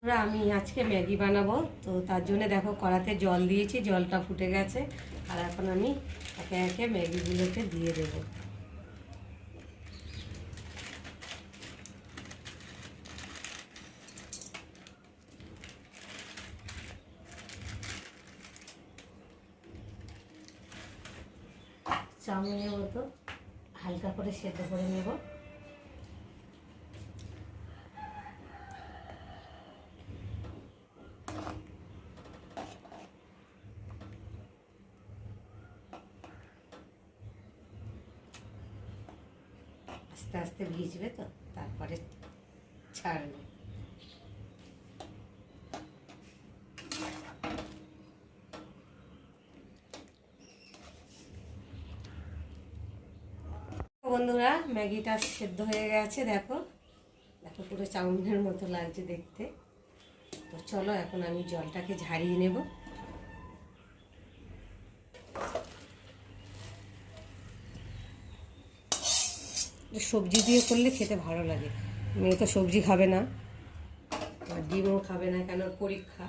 আমি আজকে ম্যাগি বানাবো, তো তার জন্য দেখো কড়াতে জল দিয়েছি, জলটা ফুটে গেছে। আর এখন আমি একে একে ম্যাগিগুলোকে দিয়ে দেবো। চাউমিনের মতো হালকা করে সেদ্ধ করে নেব। আস্তে আস্তে ভিজবে, তো তারপরে ছাড়বে। বন্ধুরা, ম্যাগিটা সেদ্ধ হয়ে গেছে। দেখো দেখো পুরো চাউমিনের মতো লাগছে দেখতে। তো চলো এখন আমি জলটাকে ঝারিয়ে নেব। সবজি দিয়ে করলে খেতে ভালো লাগে। মেয়ে তো সবজি খাবে না, আর ডিমও খাবে না, কেন পরীক্ষা।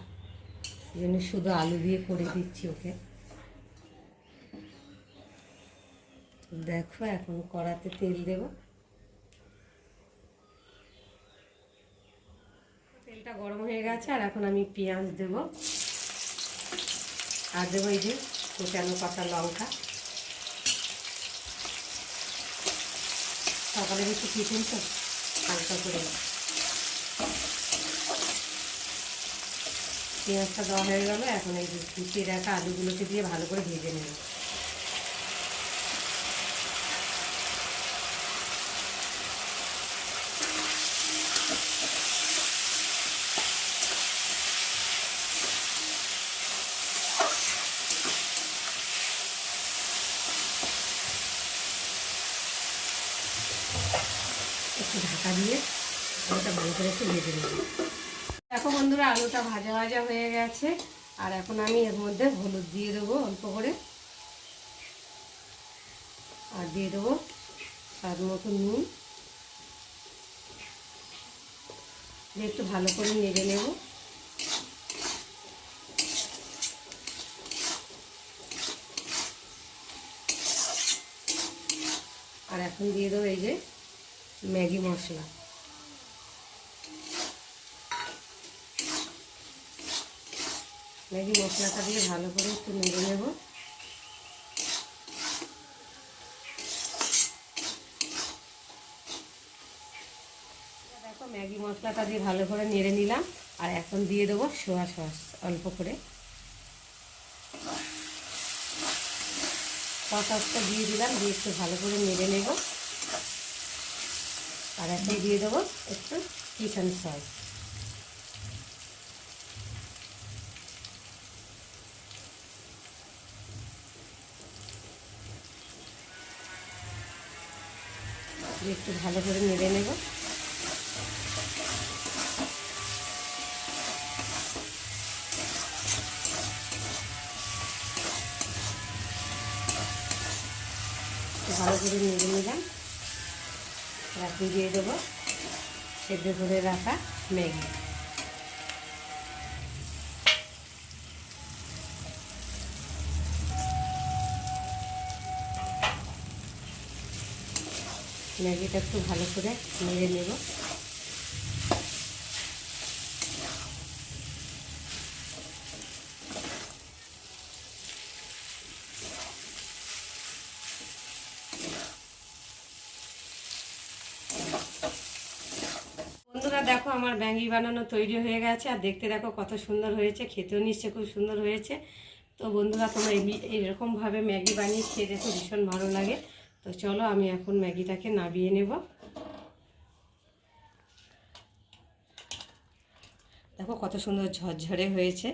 এই জন্য শুধু আলু দিয়ে করে দিচ্ছি ওকে। দেখো এখন কড়াতে তেল দেব। তেলটা গরম হয়ে গেছে, আর এখন আমি পেঁয়াজ দেব, আর দেবো এই যে কোচানো কাঁচা লঙ্কা। সকালে একটু টিফিন তো হালকা করে। পেঁয়াজটা দেওয়া হয়ে গেল, এখন এই কুচিয়ে রাখা আলুগুলোকে দিয়ে ভালো করে ভেজে নেব। একটু ঢাকা দিয়ে আলুটা ভালো করে একটু ভেজে নেব। দেখো বন্ধুরা, আলুটা ভাজা ভাজা হয়ে গেছে। আর এখন আমি এর মধ্যে হলুদ দিয়ে দেবো অল্প করে, আর দিয়ে দেবো স্বাদ মতো নুন দিয়ে একটু ভালো করে নেড়ে নেব। আর এখন দিয়ে দেবো এই যে ম্যাগি মশলা। ম্যাগি মশলাটা দিয়ে ভালো করে একটু নেড়ে নেব। দেখো ম্যাগি মশলাটা দিয়ে ভালো করে নেড়ে নিলাম। আর এখন দিয়ে দেবো সোয়া সস অল্প করে। সসটা দিয়ে দিলাম, দিয়ে একটু ভালো করে নেড়ে নেব। আর এখন দিয়ে দেবো একটু চিকেন সস। একটু ভালো করে নেড়ে নেব। ভালো করে নেড়ে নিলাম। এখন দিয়ে দেবো সেদ্ধ করে রাখা ম্যাগি। ম্যাগিটা একটু ভালো করে নেড়ে নেব। বন্ধুরা দেখো আমার ম্যাগি বানানো তৈরি হয়ে গেছে, আর দেখতে দেখো কত সুন্দর হয়েছে, খেতেও নিশ্চয়ই খুব সুন্দর হয়েছে। তো বন্ধুরা তোমরা এইরকমভাবে ম্যাগি বানিয়ে খেয়ে দেখো, ভীষণ ভালো লাগে। তো চলো আমি এখন ম্যাগিটাকে নামিয়ে নেব। দেখো কত সুন্দর ঝরঝরে হয়েছে।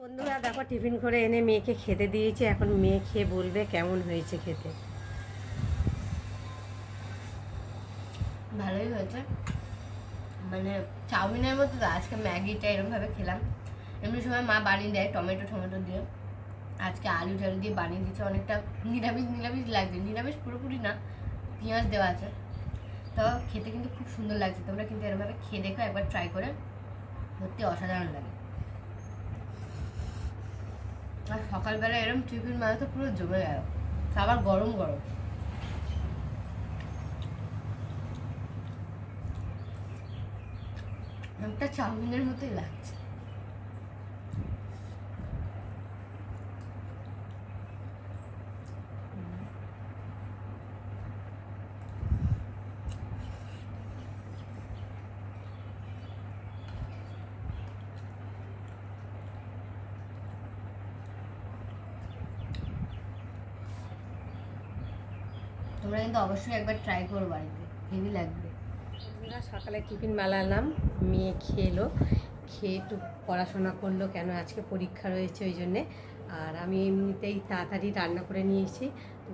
বন্ধুরা দেখো টিফিন করে এনে মেয়েকে খেতে দিয়েছি, এখন মেয়ে খেয়ে বলবে কেমন হয়েছে খেতে। ভালোই হয়েছে, মানে চাউমিনের মতো। তো আজকে ম্যাগিটা এরকমভাবে খেলাম, এমনি সময় মা বানিয়ে দেয় টমেটো টমেটো দিয়ে, আজকে আলু টালু দিয়ে বানিয়ে দিচ্ছে, অনেকটা নিরামিষ নিরামিষ লাগছে, নিরামিষ পুরোপুরি না, পেঁয়াজ দেওয়া আছে। তো খেতে কিন্তু খুব সুন্দর লাগছে, তোমরা কিন্তু এরকমভাবে খেয়ে দেখো একবার, ট্রাই করে, সত্যি অসাধারণ লাগে। আর সকালবেলা এরকম টিফিন মানে তো পুরো জমে গেল, খাবার গরম গরম। একটা চাউমিনের মতোই লাগছে। তোমরা কিন্তু অবশ্যই একবার ট্রাই করো বাড়িতে, হেভি লাগবে। সকালে টিফিন বানালাম, মেয়ে খেলো, খেয়ে একটু পড়াশোনা করলো, কেন আজকে পরীক্ষা রয়েছে ওই জন্যে। আর আমি এমনিতেই তাড়াতাড়ি রান্না করে নিয়েছি,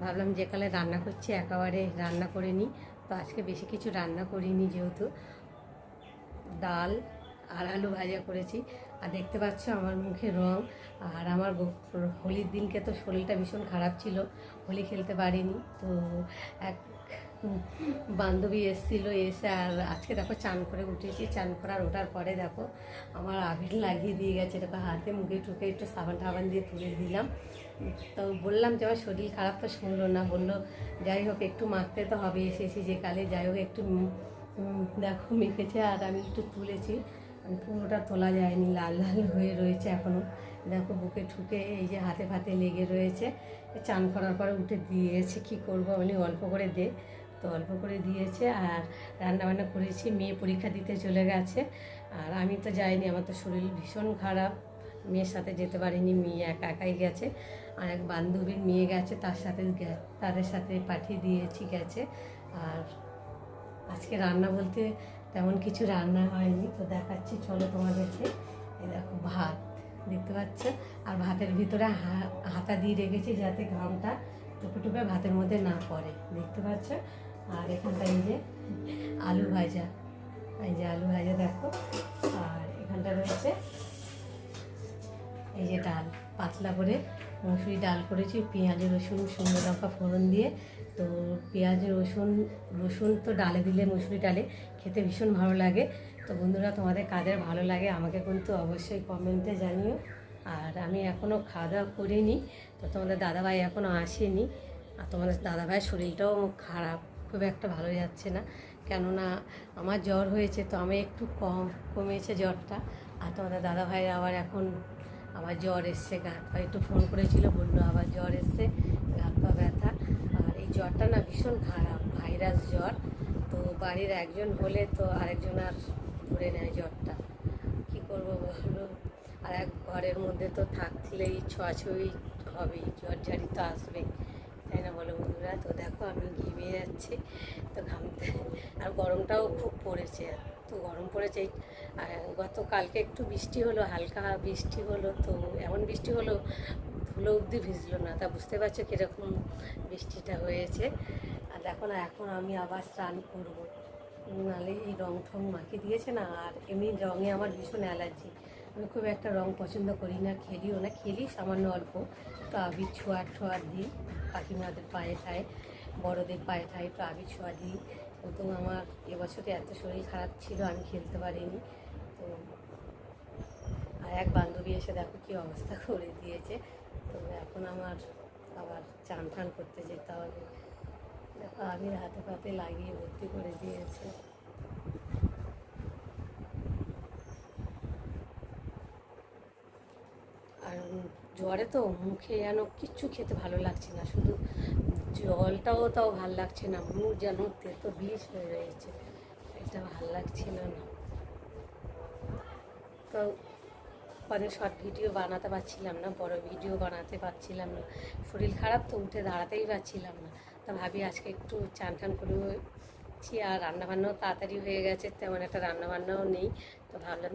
ভাবলাম যে কালে রান্না করছি একেবারে রান্না করে নিই। তো আজকে বেশি কিছু রান্না করিনি, যেহেতু ডাল আর আলু ভাজা করেছি। আর দেখতে পাচ্ছ আমার মুখে রং। আর আমার হোলির দিনকে তো শরীরটা ভীষণ খারাপ ছিল, হোলি খেলতে পারিনি। তো এক বান্ধবী এসেছিলো, এসে আর আজকে দেখো চান করে উঠেছি, চান করার ওঠার পরে দেখো আমার আবির লাগিয়ে দিয়ে গেছে, দেখো হাতে মুখে টুকে একটু সাবান টাবান দিয়ে তুলে দিলাম। তো বললাম যে আমার শরীর খারাপ, তো শুনলো না, বললো যাই হোক একটু মাখতে তো হবে, এসেছি যে কালে, যাই হোক একটু দেখো মেখেছে। আর আমি একটু তুলেছি, পুরোটা তোলা যায়নি, লাল লাল হয়ে রয়েছে এখনও, দেখো বুকে ঠুকে এই যে হাতে ফাতে লেগে রয়েছে। চান করার পরে উঠে দিয়েছে, কী করবো আমি, অল্প করে দে, তো অল্প করে দিয়েছে। আর রান্নাবান্না করেছি, মেয়ে পরীক্ষা দিতে চলে গেছে, আর আমি তো যাইনি, আমার তো শরীর ভীষণ খারাপ, মেয়ের সাথে যেতে পারিনি, মেয়ে একা একাই গেছে। আর এক বান্ধবীর মেয়ে গেছে, তাদের সাথে পাঠিয়ে দিয়েছি, গেছে। আর আজকে রান্না বলতে তেমন কিছু রান্না হয়নি, তো দেখাচ্ছি চলো তোমাদেরকে। এই দেখো ভাত দেখতে পাচ্ছ, আর ভাতের ভিতরে হাতা দিয়ে রেখেছি যাতে ঘামটা টুপে টুপে ভাতের মধ্যে না পড়ে, দেখতে পাচ্ছ। আর এখানটা এই যে আলু ভাজা, এই যে আলু ভাজা দেখো। আর এখানটা রয়েছে এই যে ডাল, পাতলা করে মসুরি ডাল করেছি, পেঁয়াজ রসুন শুকনো লঙ্কা ফোড়ন দিয়ে। তো পেঁয়াজ রসুন তো ডালে দিলে, মসুরি ডালে খেতে ভীষণ ভালো লাগে। তো বন্ধুরা তোমাদের কাদের ভালো লাগে আমাকে কিন্তু অবশ্যই কমেন্টে জানিও। আর আমি এখনও খাওয়া দাওয়া করিনি, তো তোমাদের দাদাভাই এখনও আসেনি। আর তোমাদের দাদাভাইয়ের শরীরটাও খারাপ, খুব একটা ভালো যাচ্ছে না, কেননা আমার জ্বর হয়েছে, তো আমি একটু কমেছে জ্বরটা। আর তোমাদের দাদাভাই আবার এখন আবার জ্বর এসছে, গা হাত পা একটু ফোন করেছিল, বললো আবার জ্বর এসছে, গা হাত পা ব্যথা। আর এই জ্বরটা না ভীষণ খারাপ, ভাইরাস জ্বর। তো বাড়ির একজন হলে তো আরেকজন আর ধরে নেয় জ্বরটা, কী করবো বলো। আর এক ঘরের মধ্যে তো থাকলেই ছোঁয়াছুঁই হবেই, জ্বর ঝাড়ি তো আসবেই, তাই না বলো বন্ধুরা। তো দেখো আমি ঘেমে যাচ্ছি, তো ঘামতে, আর গরমটাও খুব পড়েছে, তো গরম পড়েছে। আর গতকালকে একটু বৃষ্টি হলো, হালকা বৃষ্টি হলো, তো এমন বৃষ্টি হলো ধুলো অবধি ভিজলো না, তা বুঝতে পারছো কীরকম বৃষ্টিটা হয়েছে। আর দেখো না এখন আমি আবার স্নান করবো, নাহলে এই রং ঠং মাখিয়ে দিয়েছে না। আর এমনি রঙে আমার ভীষণ অ্যালার্জি, আমি খুব একটা রং পছন্দ করি না, খেলিও না, খেলি সামান্য অল্প। তো আবির ছোঁয়া দিই কাকিমাদের পায়ে ঠায়, বড়োদের পায়ে ঠায় একটু আবির ছোঁয়া দিই। তো আমার এবছরে এত শরীর খারাপ ছিল, আমি খেলতে পারিনি। তো আর এক বান্ধবী এসে দেখো কী অবস্থা করে দিয়েছে। তো এখন আমার আবার চান টান করতে যেতে হবে, দেখো আবির হাতে পাতে লাগিয়ে ভর্তি করে দিয়েছে। আর জ্বরে তো মুখে যেন কিচ্ছু খেতে ভালো লাগছে না, শুধু জলটাও তাও ভাল লাগছে না, মুখ যেন তেতো বিষ হয়ে রয়েছে, এটা ভাল লাগছিল না। তো অনেক শর্ট ভিডিও বানাতে পারছিলাম না, বড় ভিডিও বানাতে পারছিলাম না, শরীর খারাপ তো উঠে দাঁড়াতেই পারছিলাম না। তো ভাবি আজকে একটু চান টান করেছি, আর রান্নাবান্নাও তাড়াতাড়ি হয়ে গেছে, তেমন একটা রান্নাবান্নাও নেই। তো ভাবলাম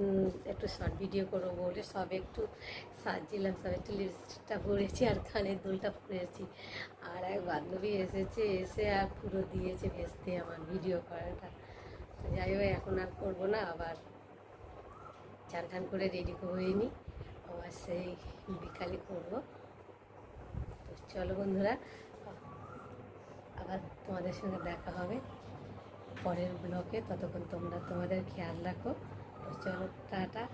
একটু শর্ট ভিডিও করবো বলে সব একটু সাজছিলাম, সব একটু লিপস্টিকটা পরেছি আর কানের দুলটা পরেছি। আর এক বান্ধবী এসেছে, এসে আর পুরো দিয়েছে ভেস্তে আমার ভিডিও করাটা। তো যাই হোক এখন আর করবো না, আবার চান টান করে রেডি হয়ে নিই, সেই বিকালে করব। তো চলো বন্ধুরা, আবার তোমাদের সঙ্গে দেখা হবে পরের ব্লগে। ততক্ষণ তোমরা তোমাদের খেয়াল রাখো। তো চলো, টাটা।